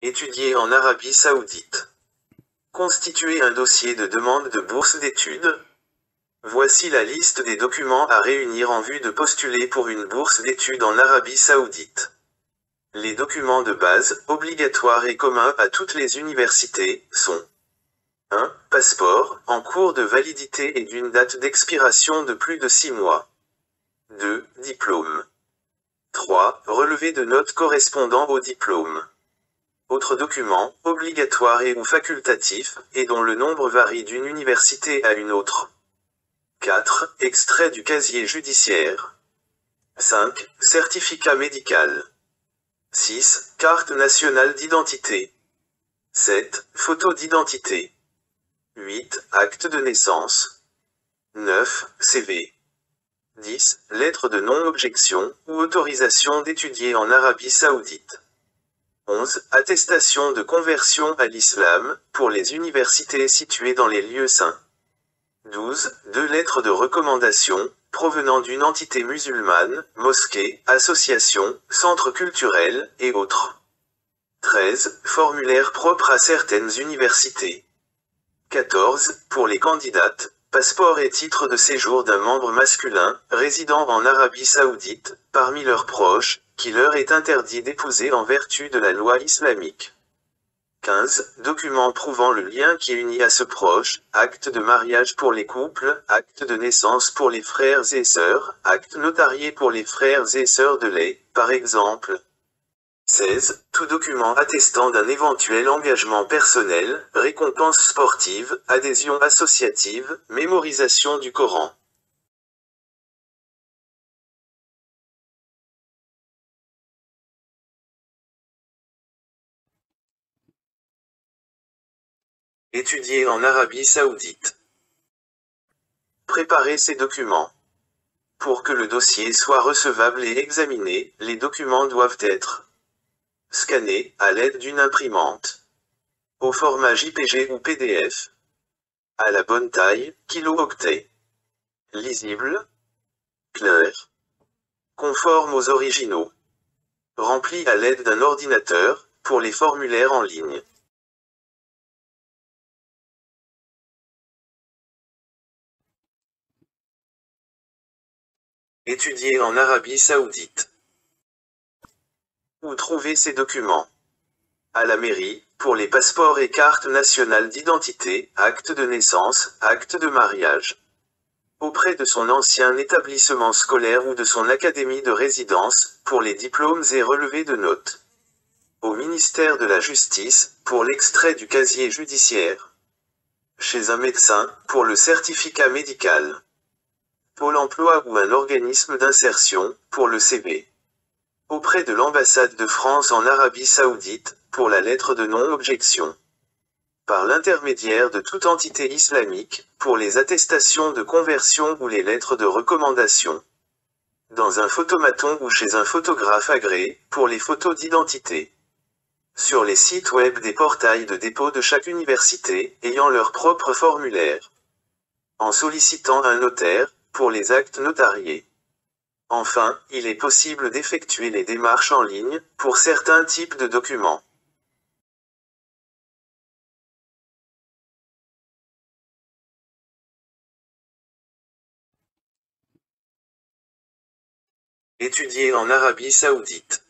Étudier en Arabie Saoudite. Constituer un dossier de demande de bourse d'études. Voici la liste des documents à réunir en vue de postuler pour une bourse d'études en Arabie Saoudite. Les documents de base, obligatoires et communs à toutes les universités, sont 1. Passeport, en cours de validité et d'une date d'expiration de plus de 6 mois. 2. Diplôme. 3. Relevé de notes correspondant au diplôme. Autres documents, obligatoires et ou facultatifs, et dont le nombre varie d'une université à une autre. 4. Extrait du casier judiciaire. 5. Certificat médical. 6. Carte nationale d'identité. 7. Photo d'identité. 8. Acte de naissance. 9. CV. 10. Lettre de non-objection, ou autorisation d'étudier en Arabie Saoudite. 11. Attestation de conversion à l'islam, pour les universités situées dans les lieux saints. 12. 2 lettres de recommandation, provenant d'une entité musulmane, mosquée, association, centre culturel, et autres. 13. Formulaire propre à certaines universités. 14. Pour les candidates, passeport et titre de séjour d'un membre masculin, résidant en Arabie Saoudite, parmi leurs proches, qui leur est interdit d'épouser en vertu de la loi islamique. 15. Documents prouvant le lien qui unit à ce proche, acte de mariage pour les couples, acte de naissance pour les frères et sœurs, acte notarié pour les frères et sœurs de lait, par exemple. 16. Tout document attestant d'un éventuel engagement personnel, récompense sportive, adhésion associative, mémorisation du Coran. Étudier en Arabie Saoudite. Préparer ces documents. Pour que le dossier soit recevable et examiné, les documents doivent être scannés, à l'aide d'une imprimante, au format JPG ou PDF, à la bonne taille, kilo-octet, lisible, clair, conforme aux originaux, rempli à l'aide d'un ordinateur, pour les formulaires en ligne. Étudier en Arabie Saoudite. Où trouver ces documents? À la mairie, pour les passeports et cartes nationales d'identité, actes de naissance, actes de mariage. Auprès de son ancien établissement scolaire ou de son académie de résidence, pour les diplômes et relevés de notes. Au ministère de la Justice, pour l'extrait du casier judiciaire. Chez un médecin, pour le certificat médical. Pôle emploi ou un organisme d'insertion, pour le CV. Auprès de l'ambassade de France en Arabie Saoudite, pour la lettre de non-objection. Par l'intermédiaire de toute entité islamique, pour les attestations de conversion ou les lettres de recommandation. Dans un photomaton ou chez un photographe agréé, pour les photos d'identité. Sur les sites web des portails de dépôt de chaque université, ayant leur propre formulaire. En sollicitant un notaire, pour les actes notariés. Enfin, il est possible d'effectuer les démarches en ligne, pour certains types de documents. Étudier en Arabie Saoudite.